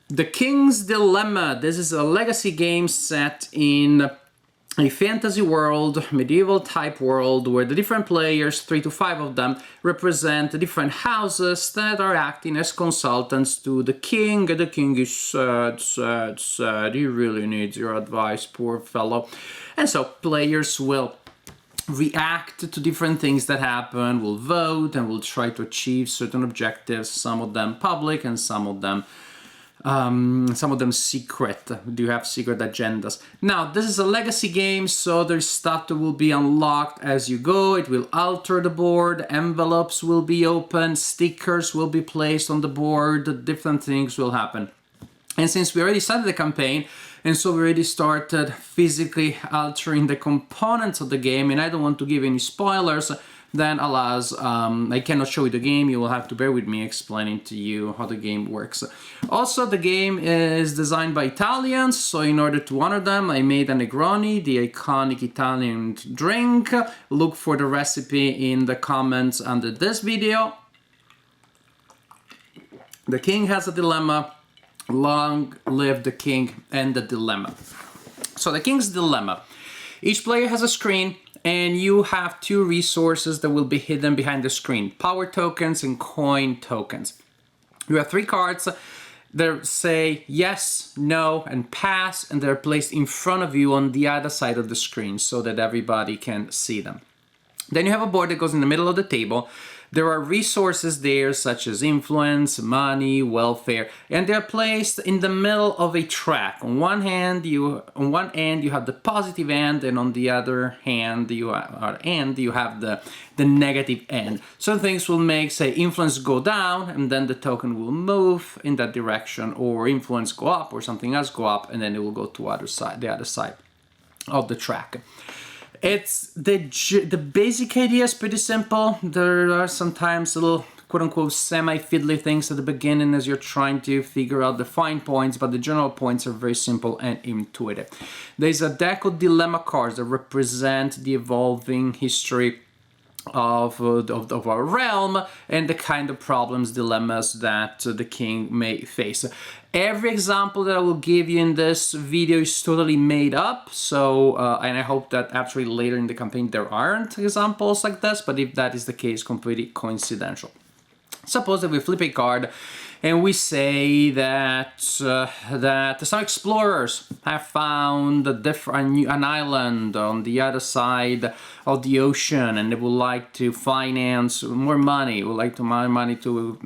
The King's Dilemma. This is a legacy game set in a fantasy world, medieval type world, where the different players, 3 to 5 of them, represent different houses that are acting as consultants to the king. The king is sad, sad, sad. He really needs your advice, poor fellow. And so players will react to different things that happen, will vote, and will try to achieve certain objectives, some of them public and some of them secret. Do you have secret agendas? Now, this is a legacy game, so there's stuff that will be unlocked as you go. It will alter the board, envelopes will be opened, stickers will be placed on the board, different things will happen. And since we already started the campaign, and so we already started physically altering the components of the game, and I don't want to give any spoilers, then alas, I cannot show you the game. You will have to bear with me explaining to you how the game works. Also, the game is designed by Italians, so in order to honor them, I made a Negroni, the iconic Italian drink. Look for the recipe in the comments under this video. The king has a dilemma. Long live the king and the dilemma. So the King's Dilemma. Each player has a screen, and you have 2 resources that will be hidden behind the screen: power tokens and coin tokens. You have 3 cards that say yes, no, and pass, and they're placed in front of you on the other side of the screen so that everybody can see them. Then you have a board that goes in the middle of the table. There are resources there such as influence, money, welfare, and they're placed in the middle of a track. On one end you have the positive end, and on the other hand you have the negative end. Some things will make, say, influence go down, and then the token will move in that direction, or influence go up, or something else go up, and then it will go to the other side of the track. It's the basic idea is pretty simple. There are sometimes little quote-unquote semi-fiddly things at the beginning as you're trying to figure out the fine points, but the general points are very simple and intuitive. There's a deck of dilemma cards that represent the evolving history of our realm and the kind of problems, dilemmas that the king may face. Every example that I will give you in this video is totally made up, so and I hope that actually later in the campaign there aren't examples like this, but if that is the case, completely coincidental. Suppose that we flip a card and we say that some explorers have found an island on the other side of the ocean, and they would like to finance more money. Would like to money to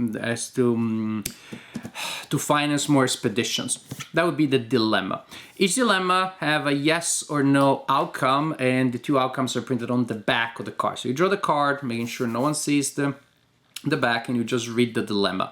finance more expeditions. That would be the dilemma. Each dilemma have a yes or no outcome, and the 2 outcomes are printed on the back of the card. So you draw the card, making sure no one sees the back, and you just read the dilemma.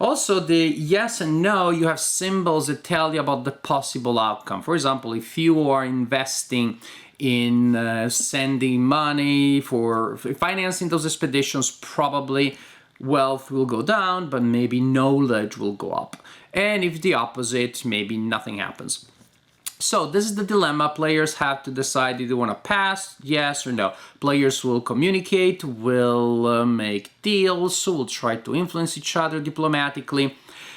Also, the yes and no, you have symbols that tell you about the possible outcome. For example, if you are investing in sending money for financing those expeditions, probably wealth will go down, but maybe knowledge will go up. And if the opposite, maybe nothing happens. So this is the dilemma. Players have to decide if they want to pass, yes or no. Players will communicate, will make deals, will try to influence each other diplomatically,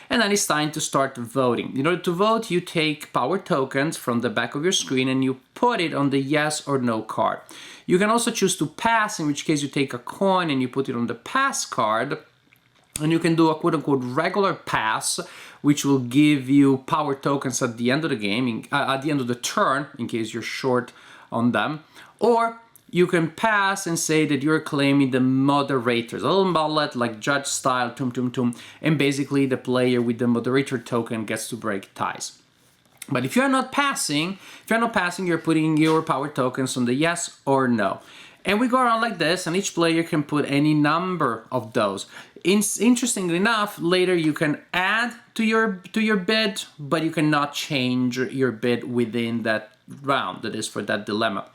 and then it's time to start voting. In order to vote, you take power tokens from the back of your screen and you put it on the yes or no card. You can also choose to pass, in which case you take a coin and you put it on the pass card. And you can do a quote-unquote regular pass, which will give you power tokens at the end of the game, at the end of the turn, in case you're short on them. Or you can pass and say that you're claiming the moderators, a little mullet like judge style, tum tum tum, and basically the player with the moderator token gets to break ties. But if you're not passing, you're putting your power tokens on the yes or no. And we go around like this, and each player can put any number of those. Interestingly enough, later you can add to your bid, but you cannot change your bid within that round, that is for that dilemma.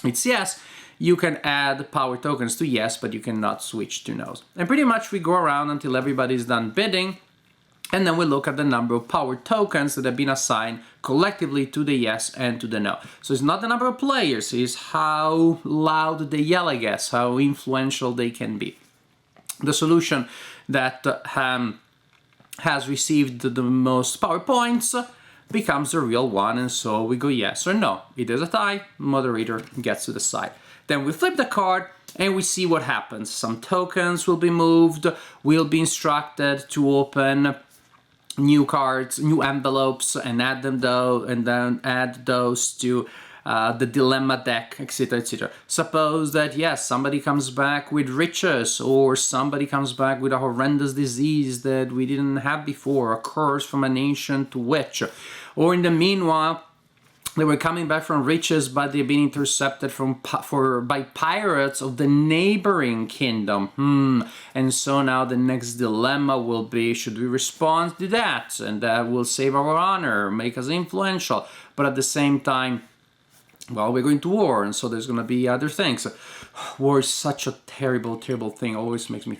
It's yes, you can add power tokens to yes, but you cannot switch to no's. And pretty much we go around until everybody's done bidding, and then we look at the number of power tokens that have been assigned collectively to the yes and to the no. So it's not the number of players, it's how loud they yell, I guess, how influential they can be. The solution that has received the most power points becomes the real one, and so we go yes or no. If there's a tie, moderator gets to decide. Then we flip the card and we see what happens. Some tokens will be moved, we'll be instructed to open new cards, new envelopes, and add them though, and then add those to the dilemma deck, etc., etc. Suppose that yes, somebody comes back with riches, or somebody comes back with a horrendous disease that we didn't have before, a curse from an ancient witch, or in the meanwhile they were coming back from riches, but they've been intercepted by pirates of the neighboring kingdom. And so now the next dilemma will be, should we respond to that? And that will save our honor, make us influential. But at the same time, well, we're going to war, and so there's going to be other things. War is such a terrible, terrible thing. Always makes me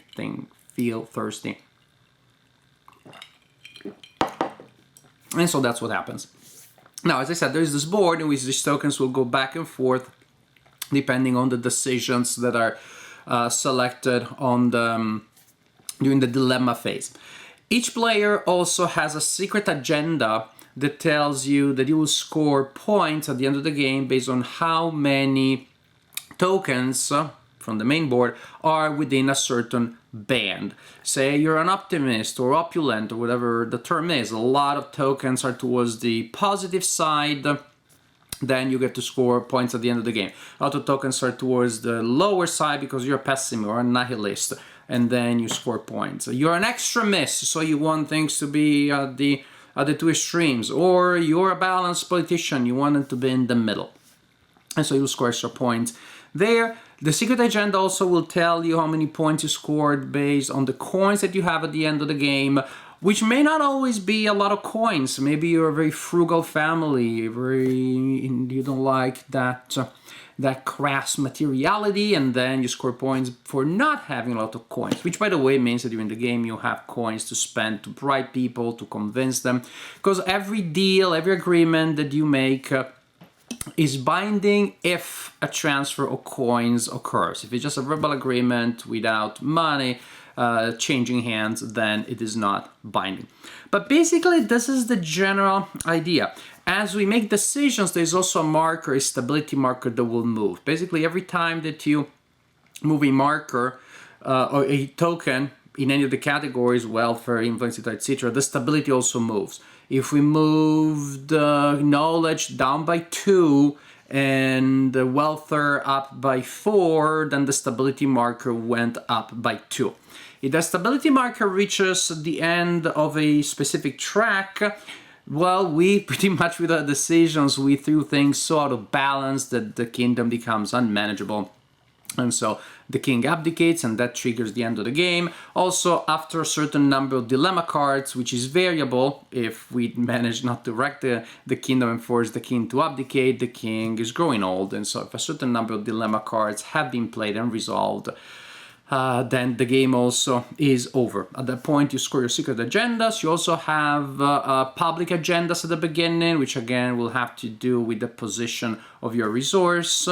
feel thirsty. And so that's what happens. Now, as I said, there's this board in which these tokens will go back and forth depending on the decisions that are selected on during the dilemma phase. Each player also has a secret agenda that tells you that you will score points at the end of the game based on how many tokens from the main board are within a certain band. Say you're an optimist or opulent or whatever the term is, a lot of tokens are towards the positive side, then you get to score points at the end of the game. A lot of tokens are towards the lower side because you're a pessimist or a nihilist, and then you score points. You're an extremist, so you want things to be at the two extremes, or you're a balanced politician, you want them to be in the middle, and so you'll score extra points there. The secret agenda also will tell you how many points you scored based on the coins that you have at the end of the game, which may not always be a lot of coins. Maybe you're a very frugal family, you don't like that crass materiality, and then you score points for not having a lot of coins, which by the way means that during the game you have coins to spend to bribe people, to convince them, because every deal, every agreement that you make is binding if a transfer of coins occurs. If it's just a verbal agreement without money changing hands, then it is not binding. But basically, this is the general idea. As we make decisions, there's also a marker, a stability marker that will move. Basically, every time that you move a marker or a token in any of the categories, welfare, influence, etc., the stability also moves. If we moved knowledge down by 2 and the welfare up by 4, then the stability marker went up by 2. If the stability marker reaches the end of a specific track, well, we pretty much with our decisions, we threw things so out of balance that the kingdom becomes unmanageable. And so the king abdicates, and that triggers the end of the game. Also, after a certain number of dilemma cards, which is variable, if we manage not to wreck the kingdom and force the king to abdicate, the king is growing old. And so if a certain number of dilemma cards have been played and resolved, then the game also is over. At that point, you score your secret agendas. You also have public agendas at the beginning, which again will have to do with the position of your resource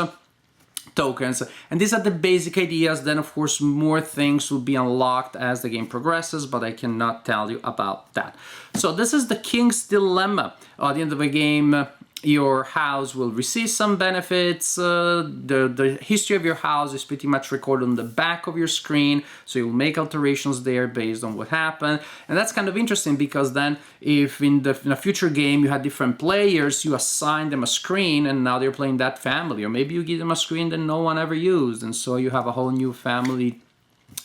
tokens. And these are the basic ideas. Then, of course, more things will be unlocked as the game progresses, but I cannot tell you about that. So this is the King's Dilemma. At the end of the game, your house will receive some benefits. The history of your house is pretty much recorded on the back of your screen, so you'll make alterations there based on what happened. And that's kind of interesting because then if in a future game you had different players, you assign them a screen and now they're playing that family, or maybe you give them a screen that no one ever used, and so you have a whole new family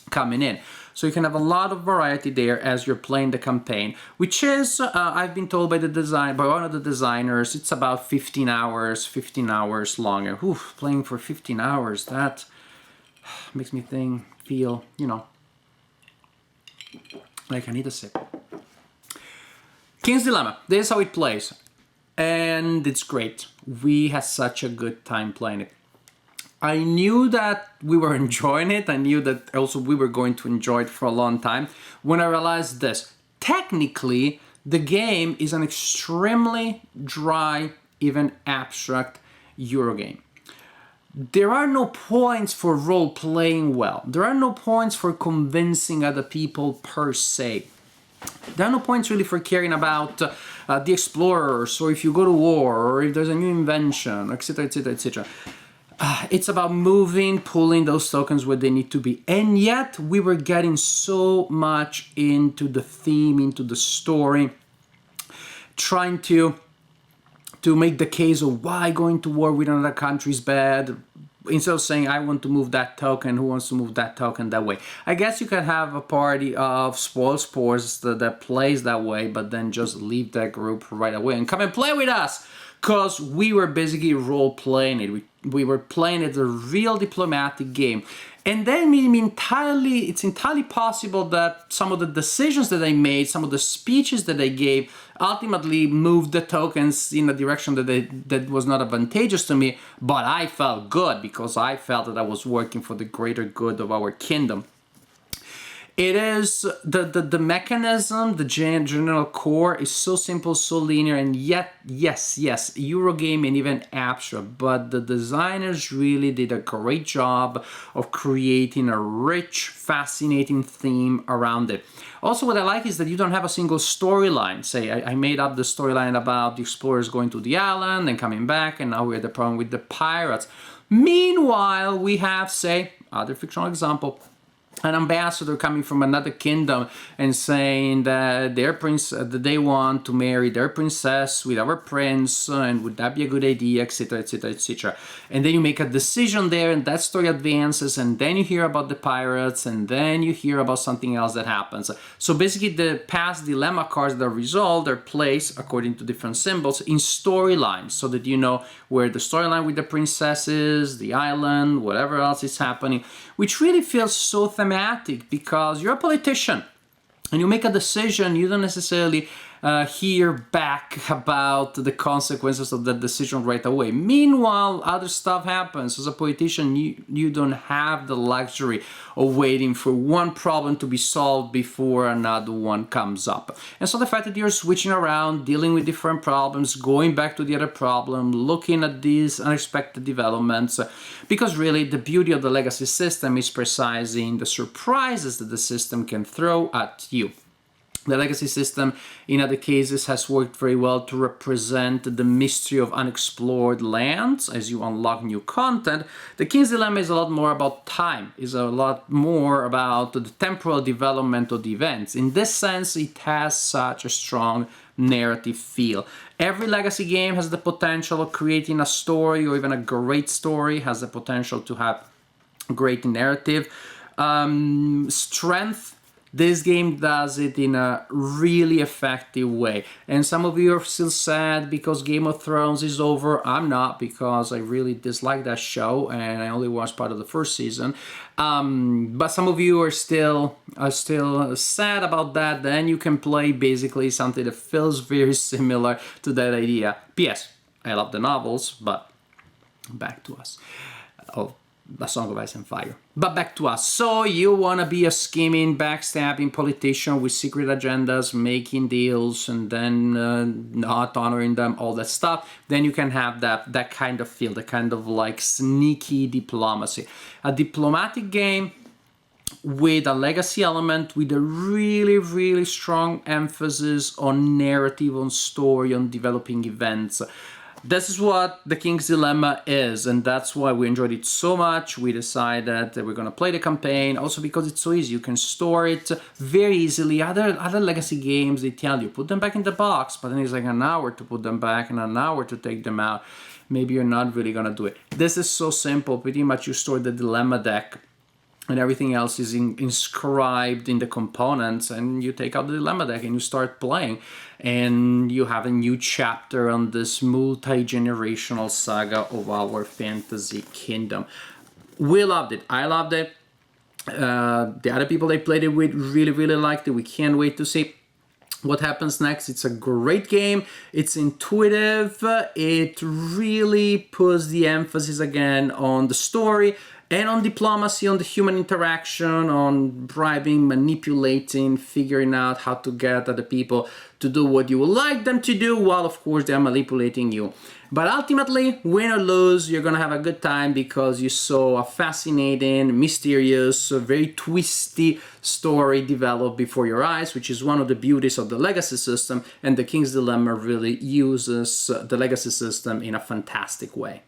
coming in. So you can have a lot of variety there as you're playing the campaign, which is, I've been told by one of the designers, it's about 15 hours long. And playing for 15 hours, that makes me feel, like I need a sip. King's Dilemma, this is how it plays. And it's great. We had such a good time playing it. I knew that we were enjoying it. I knew that also we were going to enjoy it for a long time when I realized this. Technically, the game is an extremely dry, even abstract Eurogame. There are no points for role-playing well. There are no points for convincing other people per se. There are no points really for caring about the explorers, or if you go to war, or if there's a new invention, etc, etc, etc. It's about moving, pulling those tokens where they need to be. And yet we were getting so much into the theme, into the story, trying to make the case of why going to war with another country is bad, instead of saying I want to move that token, who wants to move that token that way. I guess you can have a party of spoil sports that plays that way, but then just leave that group right away and come and play with us, because we were basically role playing it. We were playing it a real diplomatic game. And then it's entirely possible that some of the decisions that I made, some of the speeches that I gave, ultimately moved the tokens in a direction that was not advantageous to me, but I felt good because I felt that I was working for the greater good of our kingdom. It is the mechanism, the general core is so simple, so linear, and yet, yes, Eurogame and even abstract, but the designers really did a great job of creating a rich, fascinating theme around it. Also, what I like is that you don't have a single storyline. Say, I made up the storyline about the explorers going to the island and coming back, and now we're at the problem with the pirates. Meanwhile, we have, say, other fictional example, an ambassador coming from another kingdom and saying that that they want to marry their princess with our prince, and would that be a good idea, etc, etc, etc. And then you make a decision there, and that story advances, and then you hear about the pirates, and then you hear about something else that happens. So basically the past dilemma cards that are resolved are placed according to different symbols in storylines, so that you know where the storyline with the princess is, the island, whatever else is happening, which really feels so thematic, because you're a politician and you make a decision, you don't necessarily hear back about the consequences of that decision right away. Meanwhile, other stuff happens. As a politician, you don't have the luxury of waiting for one problem to be solved before another one comes up. And so the fact that you're switching around, dealing with different problems, going back to the other problem, looking at these unexpected developments, because really the beauty of the legacy system is precisely in the surprises that the system can throw at you. The legacy system, in other cases, has worked very well to represent the mystery of unexplored lands as you unlock new content. The King's Dilemma is a lot more about time, is a lot more about the temporal development of the events. In this sense, it has such a strong narrative feel. Every legacy game has the potential of creating a story, or even a great story has the potential to have great narrative. Strength. This game does it in a really effective way. And some of you are still sad because Game of Thrones is over. I'm not, because I really dislike that show and I only watched part of the first season. But some of you are still sad about that. Then you can play basically something that feels very similar to that idea. P.S. I love the novels, but back to us. Oh. A Song of Ice and Fire. But back to us. So you want to be a scheming, backstabbing politician with secret agendas, making deals, and then not honoring them, all that stuff. Then you can have that kind of feel, the kind of like sneaky diplomacy. A diplomatic game with a legacy element, with a really, really strong emphasis on narrative, on story, on developing events. This is what the King's Dilemma is, and that's why we enjoyed it so much. We decided that we're going to play the campaign, also because it's so easy. You can store it very easily. Other legacy games, they tell you, put them back in the box, but then it's like an hour to put them back and an hour to take them out. Maybe you're not really going to do it. This is so simple. Pretty much you store the dilemma deck, and everything else is inscribed in the components, and you take out the dilemma deck and you start playing, and you have a new chapter on this multi-generational saga of our fantasy kingdom. We loved it. I loved it. The other people I played it with really, really liked it. We can't wait to see what happens next. It's a great game. It's intuitive. It really puts the emphasis again on the story. And on diplomacy, on the human interaction, on bribing, manipulating, figuring out how to get other people to do what you would like them to do, while of course they're manipulating you. But ultimately, win or lose, you're gonna have a good time because you saw a fascinating, mysterious, very twisty story develop before your eyes, which is one of the beauties of the legacy system, and the King's Dilemma really uses the legacy system in a fantastic way.